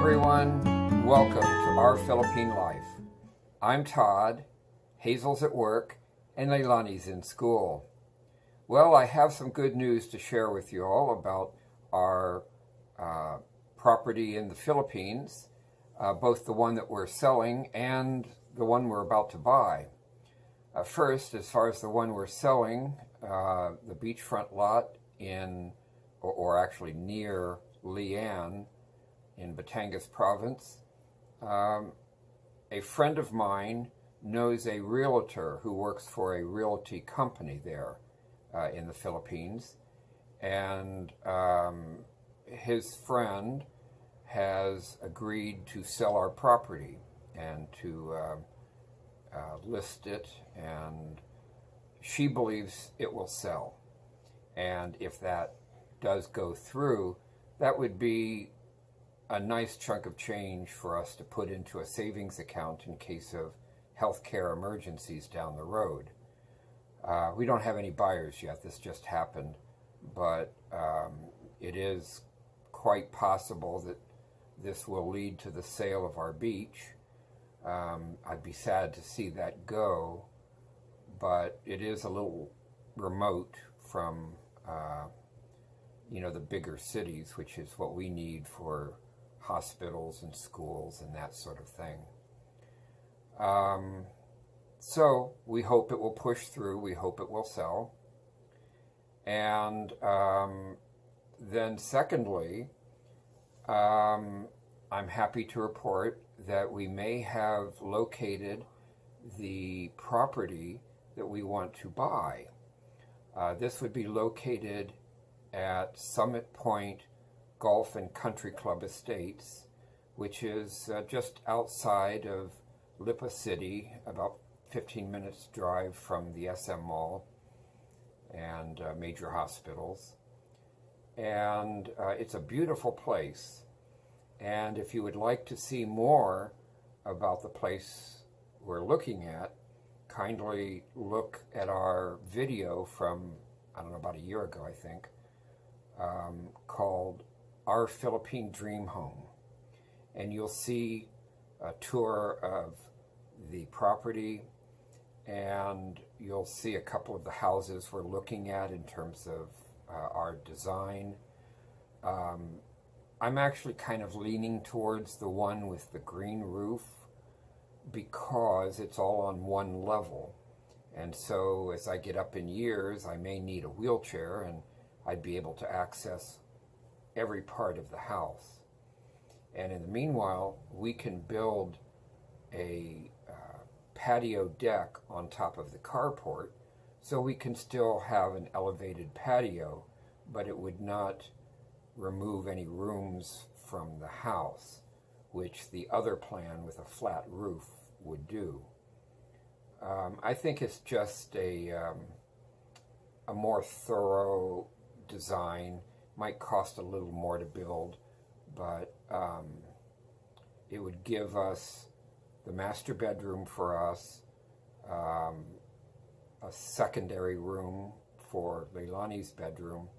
everyone. Welcome to Our Philippine Life. I'm Todd, Hazel's at work, and Leilani's in school. Well, I have some good news to share with you all about our property in the Philippines, both the one that we're selling and the one we're about to buy. First, as far as the one we're selling, the beachfront lot in, or actually near Lian in Batangas province. A friend of mine knows a realtor who works for a realty company there in the Philippines, and his friend has agreed to sell our property and to list it, and she believes it will sell. And if that does go through, that would be a nice chunk of change for us to put into a savings account in case of healthcare emergencies down the road. We don't have any buyers yet. This just happened, but it is quite possible that this will lead to the sale of our beach. I'd be sad to see that go, but it is a little remote from the bigger cities, which is what we need for hospitals and schools and that sort of thing. So we hope it will push through. We hope it will sell. And then secondly, I'm happy to report that we may have located the property that we want to buy. This would be located at Summit Point Golf and Country Club Estates, which is just outside of Lipa City, about 15 minutes drive from the SM Mall and major hospitals. And it's a beautiful place. And if you would like to see more about the place we're looking at, kindly look at our video from, about a year ago, I think, called Our Philippine Dream Home. And you'll see a tour of the property, and you'll see a couple of the houses we're looking at in terms of our design. I'm actually kind of leaning towards the one with the green roof because it's all on one level. And so as I get up in years, I may need a wheelchair, and I'd be able to access every part of the house. And in the meanwhile, we can build a patio deck on top of the carport, so we can still have an elevated patio, but it would not remove any rooms from the house, which the other plan with a flat roof would do. I think it's just a more thorough design. Might cost a little more to build, but it would give us the master bedroom for us, a secondary room for Leilani's bedroom,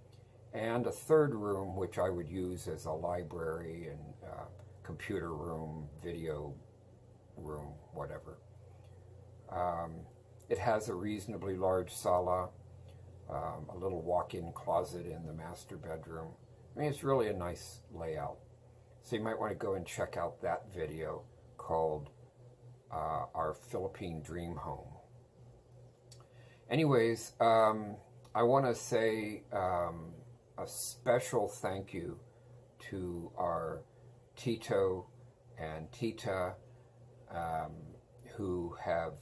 and a third room which I would use as a library and computer room, video room, whatever. It has a reasonably large sala, a little walk-in closet in the master bedroom. It's really a nice layout. So you might want to go and check out that video called Our Philippine Dream Home. Anyways, I want to say a special thank you to our Tito and Tita, who have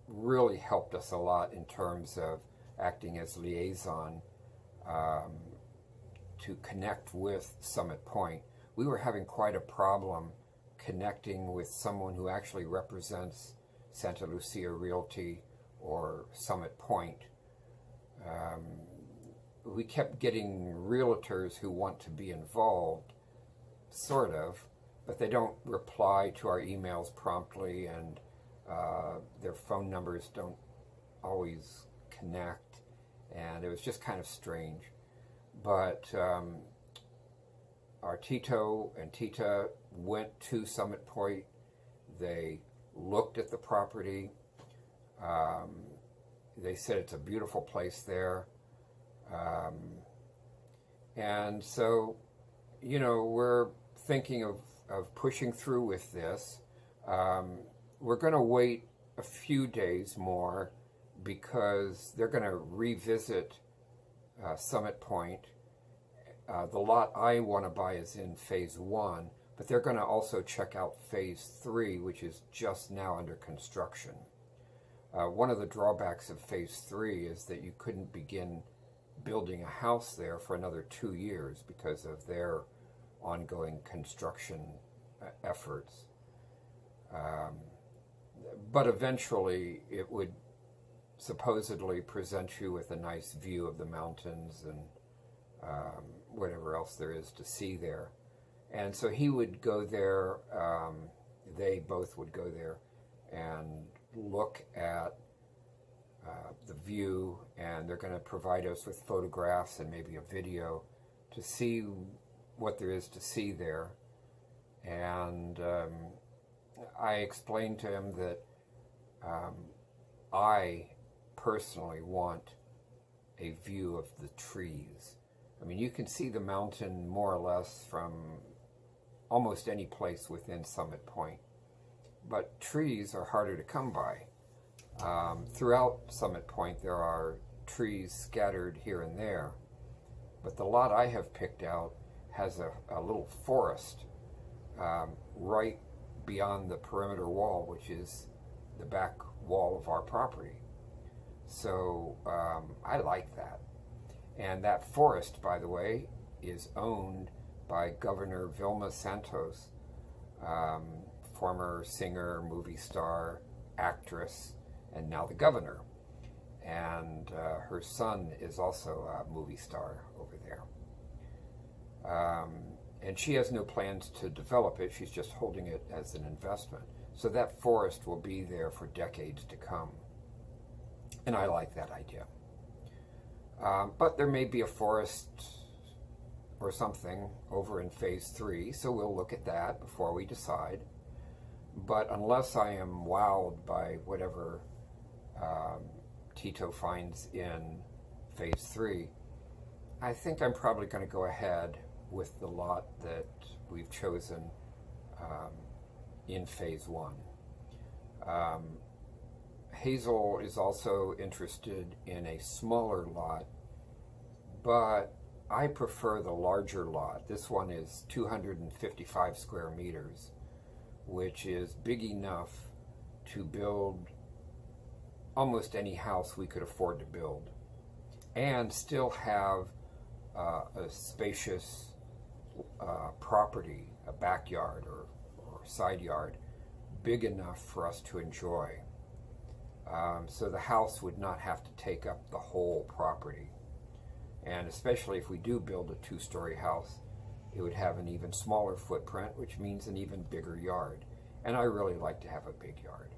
really helped us a lot in terms of acting as liaison to connect with Summit Point. We were having quite a problem connecting with someone who actually represents Santa Lucia Realty or Summit Point. We kept getting realtors who want to be involved, sort of, but they don't reply to our emails promptly, and their phone numbers don't always connect, and it was just kind of strange. But our Tito and Tita went to Summit Point. They looked at the property. They said it's a beautiful place there. And so, we're thinking of pushing through with this. We're going to wait a few days more because they're going to revisit Summit Point. The lot I want to buy is in phase 1, but they're going to also check out phase 3, which is just now under construction. One of the drawbacks of phase 3 is that you couldn't begin building a house there for another 2 years because of their ongoing construction efforts. But eventually it would supposedly present you with a nice view of the mountains and whatever else there is to see there. And so he would go there, they both would go there and look at the view, and they're going to provide us with photographs and maybe a video to see what there is to see there. And I explained to him that I personally want a view of the trees. I mean, you can see the mountain more or less from almost any place within Summit Point, but trees are harder to come by. Throughout Summit Point there are trees scattered here and there, but the lot I have picked out has a little forest right beyond the perimeter wall, which is the back wall of our property. So I like that. And that forest, by the way, is owned by Governor Vilma Santos, former singer, movie star, actress, and now the governor. And her son is also a movie star over there. And she has no plans to develop it. She's just holding it as an investment. So that forest will be there for decades to come. And I like that idea. But there may be a forest or something over in phase 3, so we'll look at that before we decide. But unless I am wowed by whatever Tito finds in phase 3, I think I'm probably going to go ahead with the lot that we've chosen in phase 1. Hazel is also interested in a smaller lot, but I prefer the larger lot. This one is 255 square meters, which is big enough to build almost any house we could afford to build, and still have a spacious property, a backyard or side yard, big enough for us to enjoy. So the house would not have to take up the whole property. And especially if we do build a 2-story house, it would have an even smaller footprint, which means an even bigger yard. And I really like to have a big yard.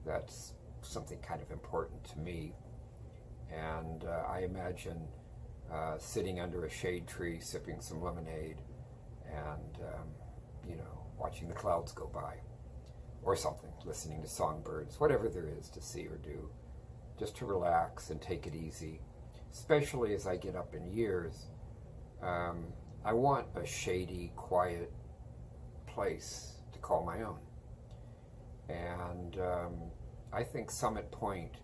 That's something kind of important to me. And I imagine sitting under a shade tree, sipping some lemonade, and watching the clouds go by, or something, listening to songbirds, whatever there is to see or do, just to relax and take it easy. Especially as I get up in years, I want a shady, quiet place to call my own. And I think Summit Point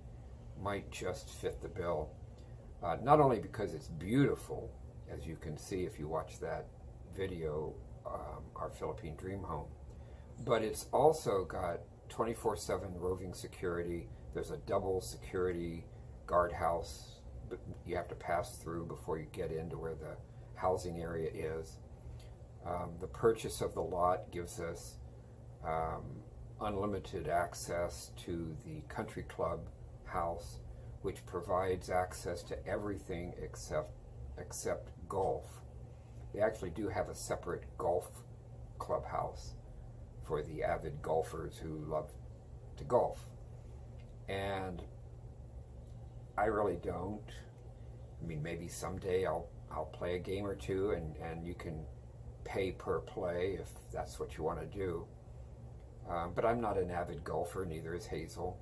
might just fit the bill. Not only because it's beautiful, as you can see if you watch that video, our Philippine Dream Home, but it's also got 24/7 roving security. There's a double security guardhouse you have to pass through before you get into where the housing area is. The purchase of the lot gives us unlimited access to the country club house, which provides access to everything except golf. They actually do have a separate golf clubhouse for the avid golfers who love to golf. And I really don't. I mean, maybe someday I'll play a game or two, and you can pay per play if that's what you want to do. But I'm not an avid golfer, neither is Hazel.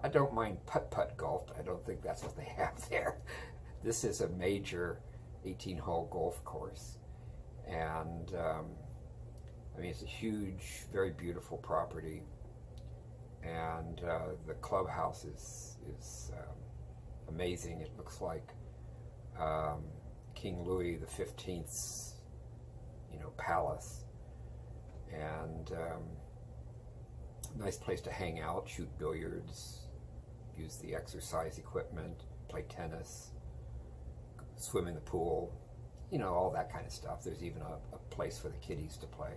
I don't mind putt-putt golf, but I don't think that's what they have there. This is a major 18-hole golf course. And I mean, it's a huge, very beautiful property. And the clubhouse is amazing. It looks like King Louis XV's, palace. And nice place to hang out, shoot billiards, use the exercise equipment, play tennis, swim in the pool, all that kind of stuff. There's even a place for the kiddies to play.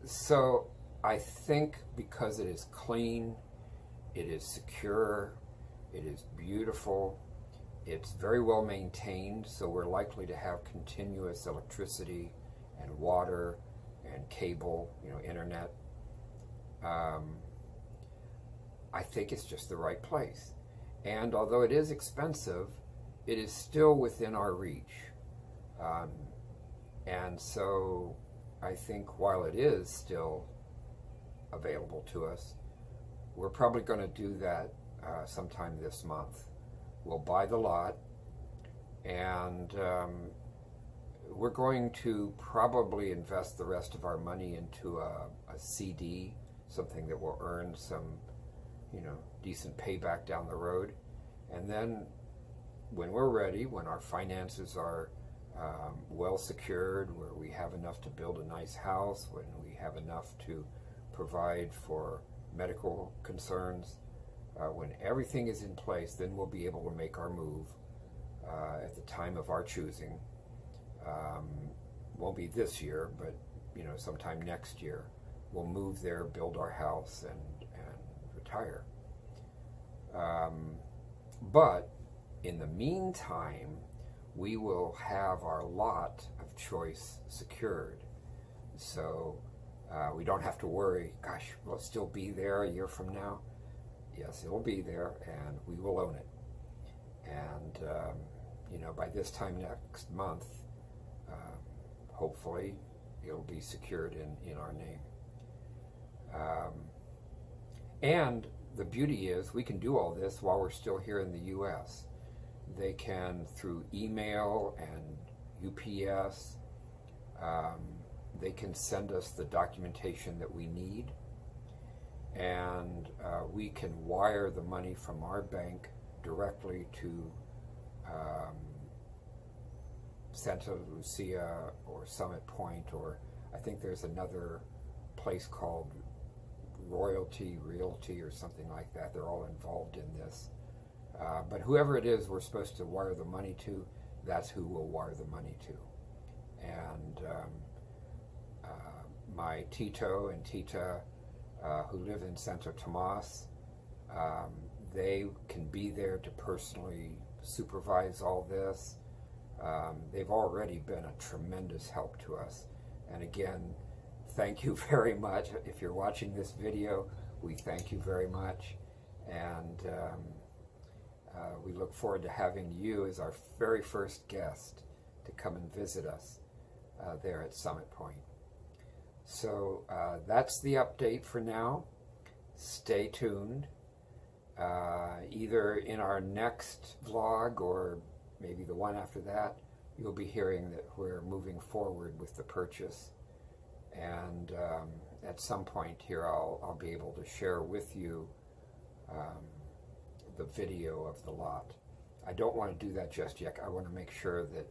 So I think because it is clean, it is secure, it is beautiful, it's very well maintained, so we're likely to have continuous electricity and water and cable, internet. I think it's just the right place. And although it is expensive, it is still within our reach. And so I think while it is still available to us, we're probably going to do that sometime this month. We'll buy the lot, and we're going to probably invest the rest of our money into a CD, something that will earn some, decent payback down the road. And then when we're ready, when our finances are well secured, where we have enough to build a nice house, when we have enough to provide for medical concerns, when everything is in place, then we'll be able to make our move at the time of our choosing. Won't be this year, but sometime next year. We'll move there, build our house, and retire. But in the meantime, we will have our lot of choice secured. So we don't have to worry, gosh, will it still be there a year from now? Yes, it'll be there, and we will own it. And, by this time next month, hopefully, it'll be secured in our name. And the beauty is we can do all this while we're still here in the U.S. They can, through email and UPS, they can send us the documentation that we need, and we can wire the money from our bank directly to Santa Lucia or Summit Point, or I think there's another place called Royalty Realty or something like that. They're all involved in this. But whoever it is we're supposed to wire the money to, that's who we'll wire the money to. And my Tito and Tita, who live in Santo Tomas, they can be there to personally supervise all this. They've already been a tremendous help to us. And again, thank you very much. If you're watching this video, we thank you very much. And we look forward to having you as our very first guest to come and visit us there at Summit Point. So that's the update for now. Stay tuned. Either in our next vlog or maybe the one after that, you'll be hearing that we're moving forward with the purchase. And at some point here, I'll be able to share with you the video of the lot. I don't want to do that just yet. I want to make sure that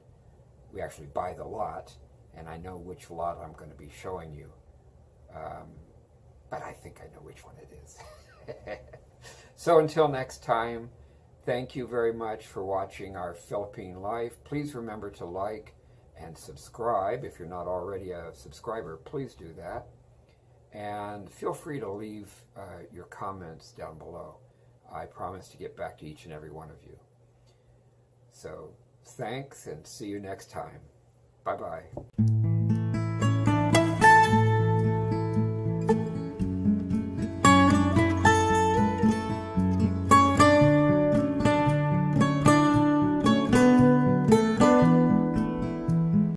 we actually buy the lot, and I know which lot I'm going to be showing you. But I think I know which one it is. So until next time, thank you very much for watching our Philippine Life. Please remember to like and subscribe. If you're not already a subscriber, please do that. And feel free to leave your comments down below. I promise to get back to each and every one of you. So thanks, and see you next time. Bye-bye.